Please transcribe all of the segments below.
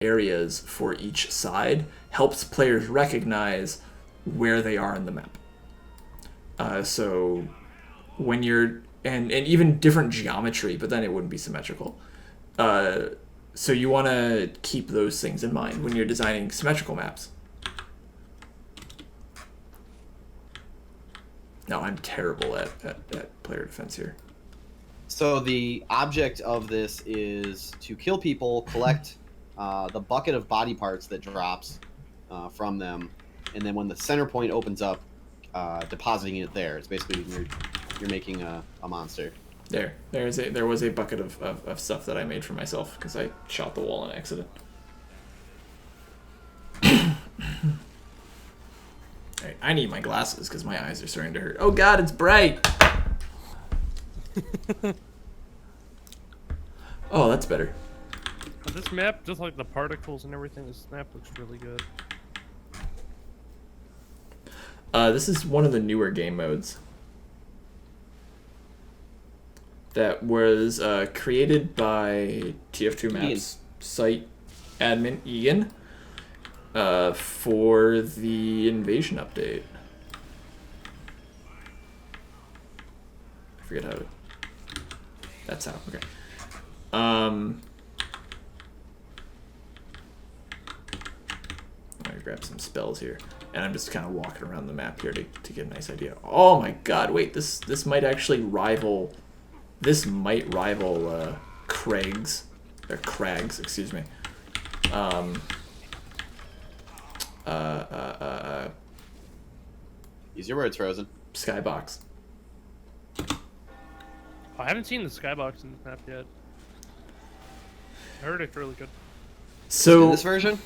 areas for each side helps players recognize where they are in the map. So when you're and even different geometry, but then it wouldn't be symmetrical. So you want to keep those things in mind when you're designing symmetrical maps. No, I'm terrible at player defense here. So the object of this is to kill people, collect the bucket of body parts that drops from them, and then when the center point opens up, depositing it there. It's basically you're making a monster. There was a bucket of stuff that I made for myself because I shot the wall on accident. Alright, I need my glasses because my eyes are starting to hurt. Oh god, it's bright! Oh, that's better. This map, just like the particles and everything, this map looks really good. This is one of the newer game modes that was created by TF2 Maps site admin Egan for the Invasion update. I forget how. That's how. Okay. I'm gonna grab some spells here, and I'm just kind of walking around the map here to get a nice idea. Oh my god! Wait, this might actually rival. This might rival Craig's or Craig's, excuse me. Use your words, Frozen. Skybox. I haven't seen the skybox in this map yet. I heard it's really good. So in this version,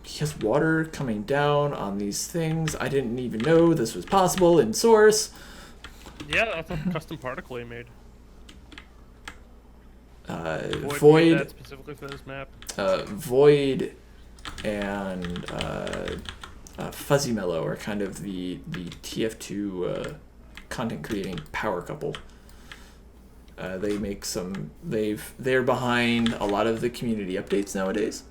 he has water coming down on these things. I didn't even know this was possible in Source. Yeah, that's a custom particle he made. Void made that specifically for this map. Void and Fuzzy Mellow are kind of the TF2 content creating power couple. They make some. They're behind a lot of the community updates nowadays.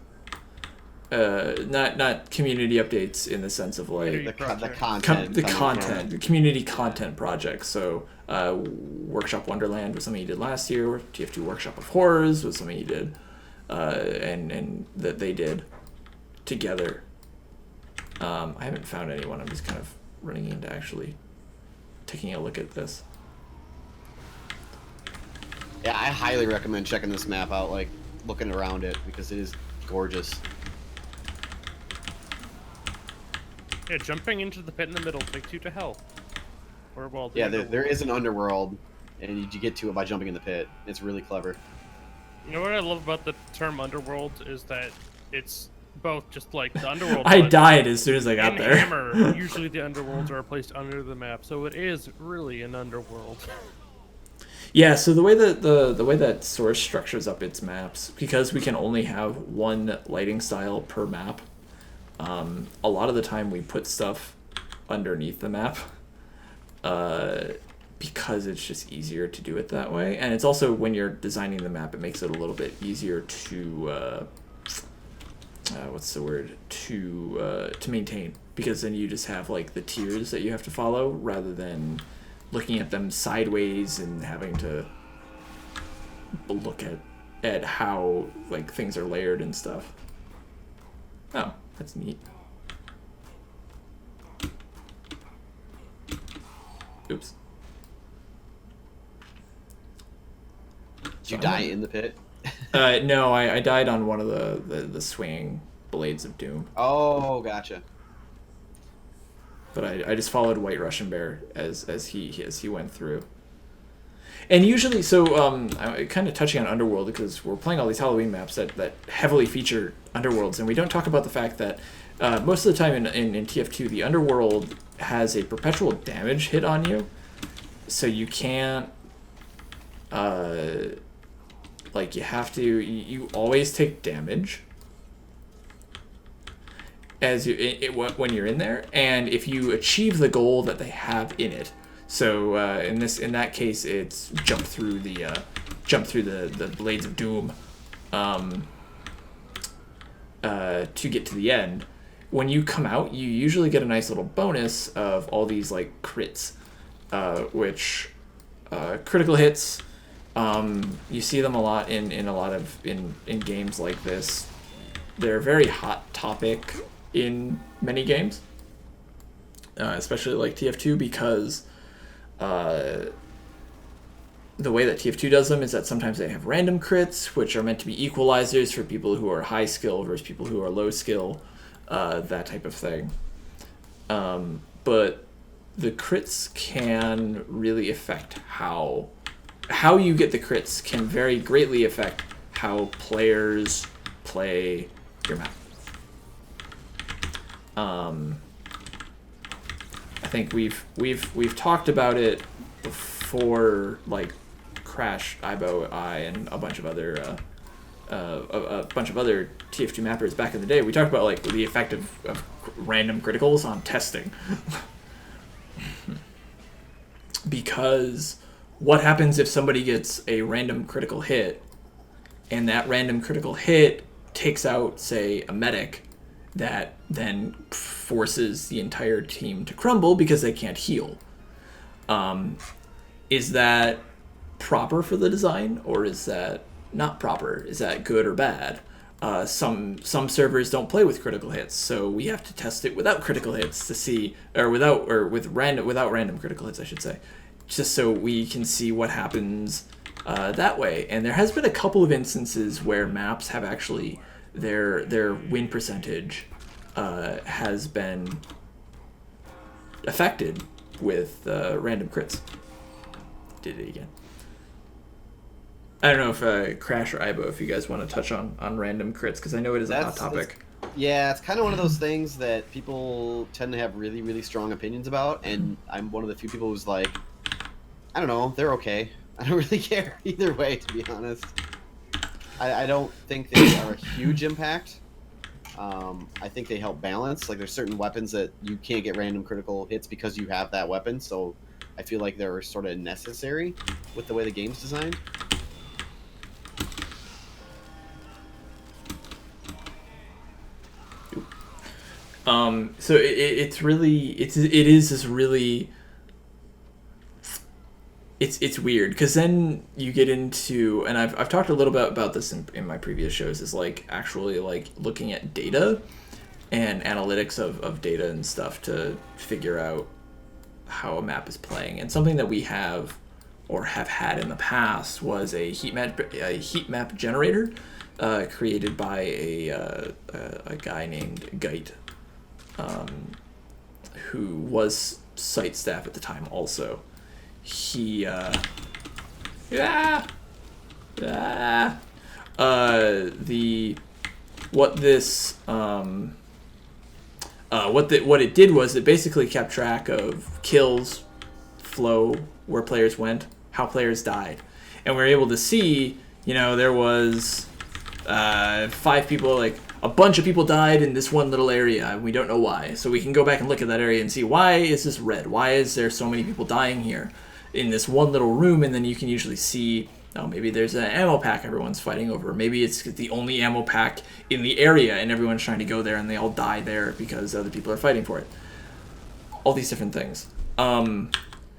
Not community updates in the sense of like the content, the community content projects. So Workshop Wonderland was something he did last year. TF2 Workshop of Horrors was something he did, and that they did together. I haven't found anyone. I'm just kind of running into actually taking a look at this. Yeah, I highly recommend checking this map out, like looking around it, because it is gorgeous. Yeah, jumping into the pit in the middle takes you to hell. Or well, yeah, there is an underworld, and you get to it by jumping in the pit. It's really clever. You know what I love about the term underworld is that it's both just like the underworld. I died as soon as I got there. Hammer, usually the underworlds are placed under the map, so it is really an underworld. Yeah, so the way that the way that Source structures up its maps, because we can only have one lighting style per map, a lot of the time we put stuff underneath the map because it's just easier to do it that way. And it's also, when you're designing the map, it makes it a little bit easier to what's the word, to maintain, because then you just have like the tiers that you have to follow rather than looking at them sideways and having to look at how like things are layered and stuff. Oh, that's neat. Oops. Did you die in the pit? No, I died on one of the swinging blades of doom. Oh, gotcha. But I just followed White Russian Bear as he went through. And usually, so I'm kind of touching on Underworld because we're playing all these Halloween maps that heavily feature Underworlds, and we don't talk about the fact that most of the time in TF2, the Underworld has a perpetual damage hit on you, so you can't like you always take damage as when you're in there, and if you achieve the goal that they have in it. So in that case, it's jump through the blades of doom. to get to the end. When you come out, you usually get a nice little bonus of all these like crits, which critical hits. You see them a lot in games like this. They're a very hot topic in many games, especially like TF2, because the way that TF2 does them is that sometimes they have random crits, which are meant to be equalizers for people who are high skill versus people who are low skill, that type of thing. But the crits can really affect how you get the crits can very greatly affect how players play your map. I think we've talked about it before, like Crash, iiboharz, and a bunch of other TF2 mappers back in the day. We talked about like the effect of random criticals on testing. Because what happens if somebody gets a random critical hit, and that random critical hit takes out, say, a medic, that then forces the entire team to crumble because they can't heal? Is that proper for the design, or is that not proper? Is that good or bad? Some servers don't play with critical hits, so we have to test it without critical hits to see, without random critical hits, I should say, just so we can see what happens that way. And there has been a couple of instances where maps have actually their win percentage has been affected with random crits. Did it again. I don't know if Crash or iiboharz, if you guys want to touch on random crits, because I know it is a hot topic. Yeah, it's kind of one of those things that people tend to have really, really strong opinions about, and I'm one of the few people who's like, I don't know, they're okay. I don't really care either way, to be honest. I don't think they are a huge impact. I think they help balance. Like, there's certain weapons that you can't get random critical hits because you have that weapon, so I feel like they're sort of necessary with the way the game's designed. So it's weird, because then you get into, and I've talked a little bit about this in my previous shows, is like actually like looking at data and analytics of data and stuff to figure out how a map is playing. And something that we have or have had in the past was a heat map generator created by a guy named Geit, who was site staff at the time also. What it did was it basically kept track of kills, flow, where players went, how players died, and we were able to see, there was 5 people, like a bunch of people died in this one little area, and we don't know why. So we can go back and look at that area and see, why is this red? Why is there so many people dying here in this one little room? And then you can usually see, maybe there's an ammo pack everyone's fighting over. Maybe it's the only ammo pack in the area and everyone's trying to go there and they all die there because other people are fighting for it. All these different things.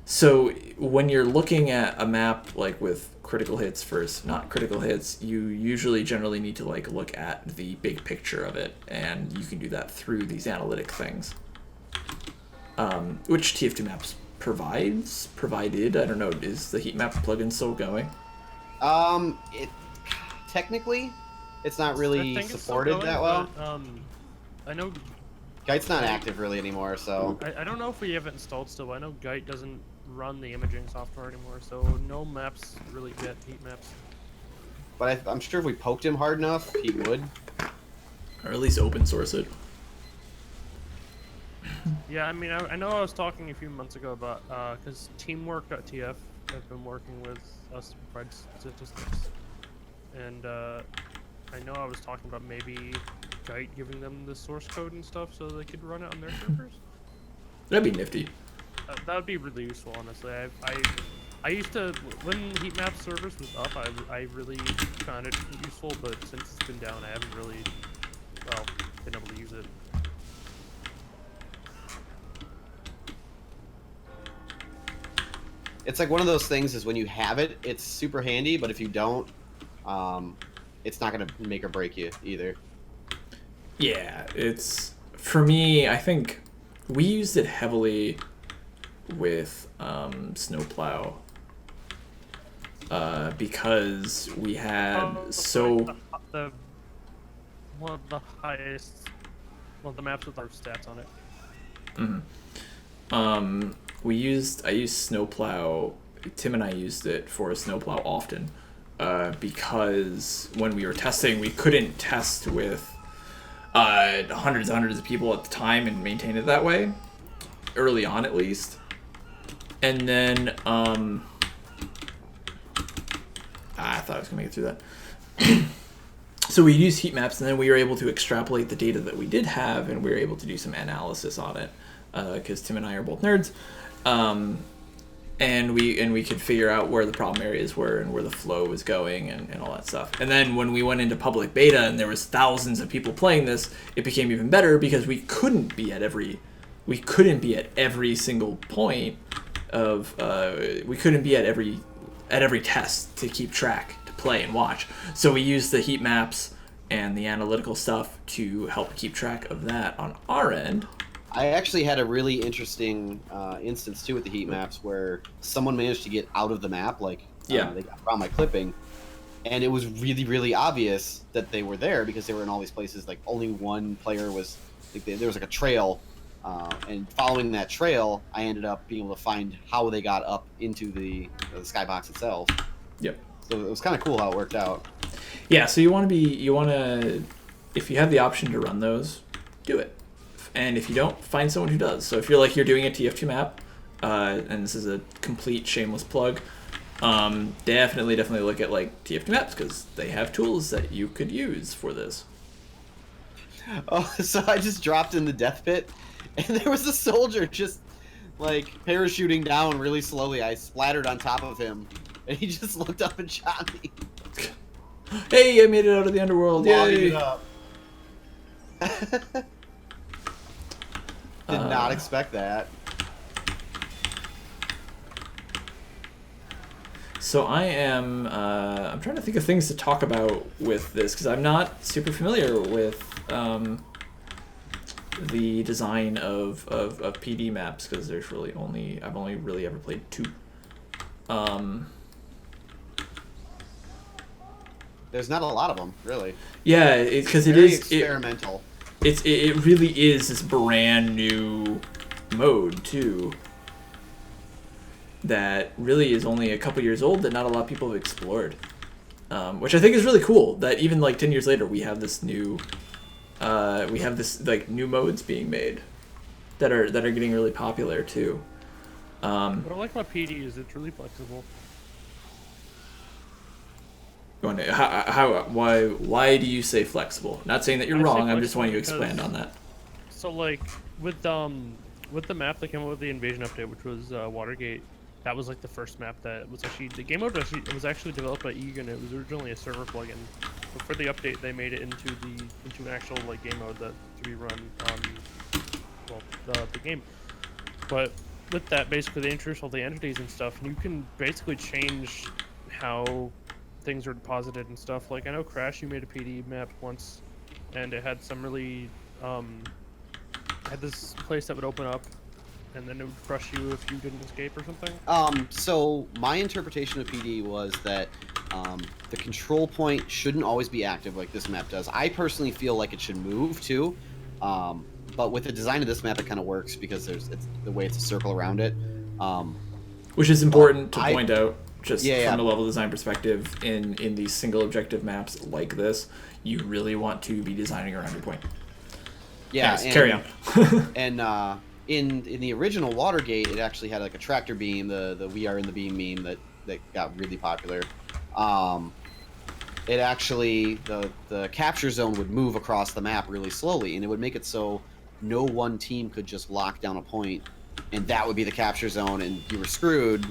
So when you're looking at a map like with critical hits versus not critical hits, you usually generally need to like look at the big picture of it, and you can do that through these analytic things, which TF2 Maps provided. I don't know, is the heat map plugin still going? It technically it's not really supported going, that well. But, I know Geit's not active really anymore, so I don't know if we have it installed still. I know Geit doesn't run the imaging software anymore, so no maps really get heat maps. but I'm sure if we poked him hard enough, he would. Or at least open source it. Yeah, I mean, I know I was talking a few months ago about, because Teamwork.tf have been working with us to provide statistics. And I know I was talking about maybe Geit giving them the source code and stuff so they could run it on their servers. That'd be nifty. That would be really useful, honestly. I used to, when heat map service was up, I really found it useful, but since it's been down, I haven't really, well, been able to use it. It's like one of those things is when you have it, it's super handy, but if you don't, it's not going to make or break you either. Yeah, it's, for me, I think we used it heavily with Snowplow because we had One of the highest, well, the maps with our stats on it. Mm-hmm. I used Snowplow. Tim and I used it for Snowplow often because when we were testing, we couldn't test with hundreds and hundreds of people at the time and maintain it that way, early on at least. And then I thought I was gonna make it through that. So we used heat maps, and then we were able to extrapolate the data that we did have, and we were able to do some analysis on it because Tim and I are both nerds. And we could figure out where the problem areas were and where the flow was going and all that stuff. And then when we went into public beta and there was thousands of people playing this, it became even better because we couldn't be at every single point of we couldn't be at every test to keep track, to play and watch. So we used the heat maps and the analytical stuff to help keep track of that on our end. I actually had a really interesting instance too with the heat maps where someone managed to get out of the map, like they got around my clipping, and it was really, really obvious that they were there because they were in all these places. Like only one player was, like, there was like a trail, and following that trail, I ended up being able to find how they got up into the skybox itself. Yep. So it was kind of cool how it worked out. Yeah. So you want to, if you have the option to run those, do it. And if you don't, find someone who does. So if you're doing a TF2 map, and this is a complete shameless plug, definitely look at like TF2 maps because they have tools that you could use for this. Oh, so I just dropped in the death pit, and there was a soldier just like parachuting down really slowly. I splattered on top of him, and he just looked up and shot me. Hey, I made it out of the underworld! Yay! It up. Did not expect that. So I'm trying to think of things to talk about with this because I'm not super familiar with the design of PD maps because there's really I've only really ever played 2. There's not a lot of them, really. Yeah, because it Very is experimental. It really is this brand new mode too that really is only a couple years old that not a lot of people have explored, which I think is really cool that even like 10 years later we have this new like new modes being made that are getting really popular too. What I like about PD is it's really flexible. Why do you say flexible? Not saying that you're wrong. I'm just wanting you to expand on that. So like with the map that came out with the Invasion update, which was Watergate, that was like the first map that was actually the game mode. Was actually developed by Egan. It was originally a server plugin, but for the update they made it into an actual like game mode that to be run on the game. But with that, basically they introduced all the entities and stuff, and you can basically change how things are deposited and stuff. Like I know Crash, you made a PD map once, and it had some really had this place that would open up, and then it would crush you if you didn't escape or something. So my interpretation of PD was that the control point shouldn't always be active like this map does. I personally feel like it should move too, but with the design of this map, it kind of works because it's the way it's a circle around it. Which is important to point out. Just Yeah. from a level design perspective, in these single objective maps like this, you really want to be designing around your point. Yeah, Anyways, carry on. And in the original Watergate, it actually had like a tractor beam, the "We Are in the Beam" meme that got really popular. It actually the capture zone would move across the map really slowly, and it would make it so no one team could just lock down a point, and that would be the capture zone, and you were screwed.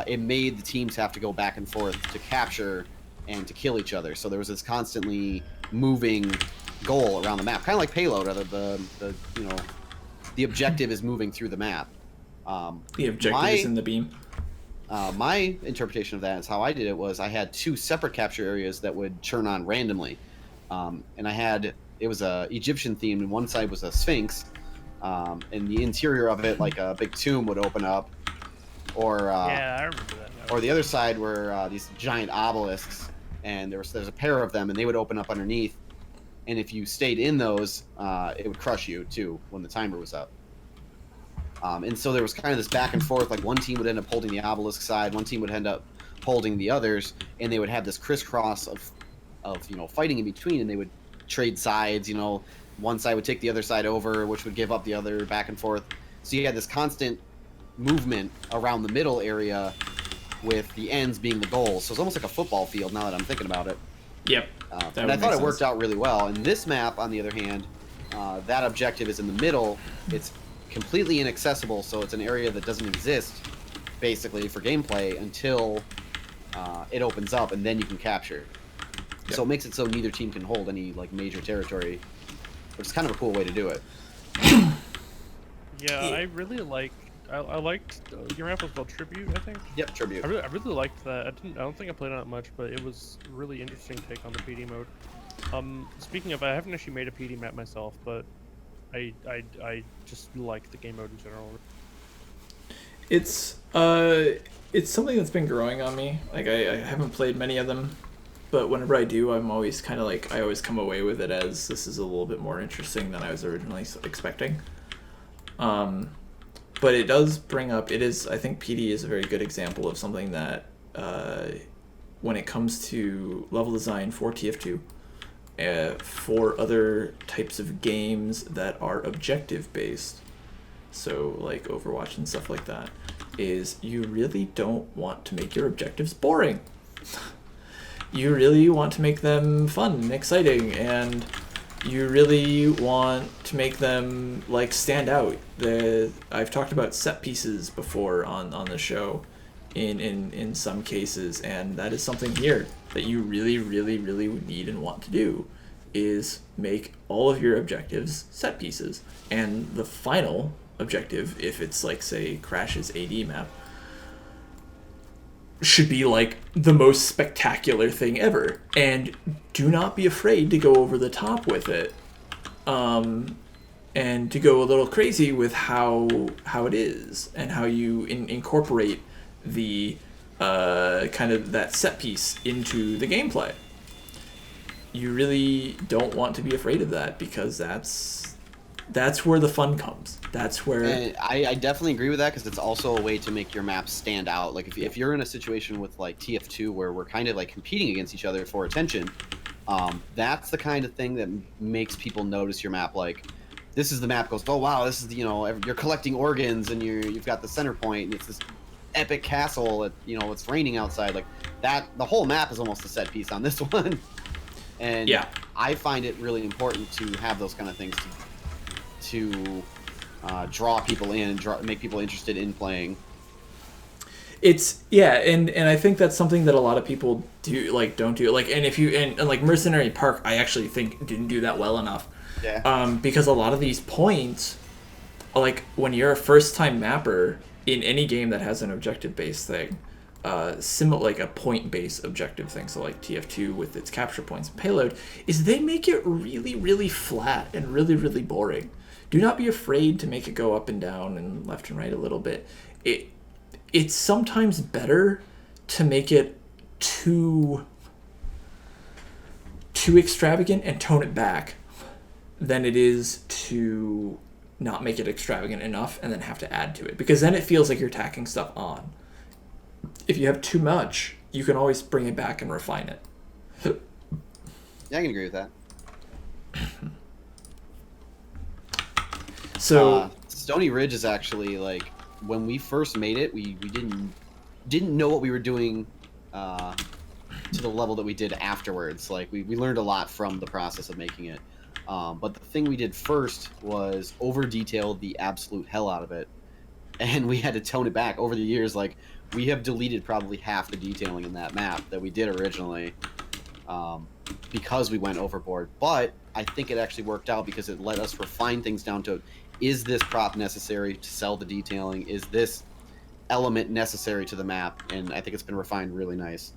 it made the teams have to go back and forth to capture and to kill each other. So there was this constantly moving goal around the map, kind of like Payload. The objective is moving through the map. The objective is in the beam. My interpretation of that is how I did it was I had 2 separate capture areas that would turn on randomly, and it was a Egyptian theme, and one side was a Sphinx, and the interior of it, like a big tomb, would open up, or yeah, I remember that. or the other side were these giant obelisks, and there's a pair of them, and they would open up underneath, and if you stayed in those, it would crush you too when the timer was up. And so there was kind of this back and forth, like one team would end up holding the obelisk side, one team would end up holding the others, and they would have this crisscross of fighting in between, and they would trade sides, one side would take the other side over, which would give up the other, back and forth. So you had this constant movement around the middle area with the ends being the goals. So it's almost like a football field now that I'm thinking about it. Yep. And I thought it worked out really well. And this map, on the other hand, that objective is in the middle. It's completely inaccessible, so it's an area that doesn't exist, basically, for gameplay until it opens up, and then you can capture. Yep. So it makes it so neither team can hold any major territory, which is kind of a cool way to do it. Yeah, I really liked. I liked your map was called Tribute, I think. Yep, Tribute. I really liked that. I don't think I played on it much, but it was a really interesting take on the PD mode. Speaking of, I haven't actually made a PD map myself, but I just like the game mode in general. It's something that's been growing on me. Like I haven't played many of them, but whenever I do, I'm always kind of I always come away with it as this is a little bit more interesting than I was originally expecting. But it does bring up, I think PD is a very good example of something that when it comes to level design for TF2, for other types of games that are objective based, so like Overwatch and stuff like that, is you really don't want to make your objectives boring. You really want to make them fun and exciting, and you really want to make them stand out. I've talked about set pieces before on the show in some cases, and that is something here that you really, really, really need and want to do, is make all of your objectives set pieces. And the final objective, if it's say Crash's AD map, should be the most spectacular thing ever. And do not be afraid to go over the top with it, and to go a little crazy with how it is and how you incorporate the kind of that set piece into the gameplay. You really don't want to be afraid of that, because that's where the fun comes. That's where... And I definitely agree with that, because it's also a way to make your map stand out. If you're in a situation with TF2 where we're kind of competing against each other for attention, that's the kind of thing that makes people notice your map. This is the map goes, oh wow, this is you're collecting organs, and you've got the center point, and it's this epic castle that it's raining outside. That the whole map is almost a set piece on this one. And yeah, I find it really important to have those kind of things to draw people in, make people interested in playing. And I think that's something that a lot of people don't do. And Mercenary Park, I actually think didn't do that well enough. Yeah. Because a lot of these points, when you're a first-time mapper in any game that has an objective-based thing, similar a point-based objective thing, so TF2 with its capture points and payload, is they make it really, really flat and really, really boring. Do not be afraid to make it go up and down and left and right a little bit. It's sometimes better to make it too extravagant and tone it back than it is to not make it extravagant enough and then have to add to it, because then it feels like you're tacking stuff on. If you have too much, you can always bring it back and refine it. Yeah, I can agree with that. So Stony Ridge is actually when we first made it, we didn't know what we were doing to the level that we did afterwards. We learned a lot from the process of making it. But the thing we did first was over detailed the absolute hell out of it, and we had to tone it back over the years. we have deleted probably half the detailing in that map that we did originally, because we went overboard. But I think it actually worked out because it let us refine things down to, is this prop necessary to sell the detailing? Is this element necessary to the map? And I think it's been refined really nice.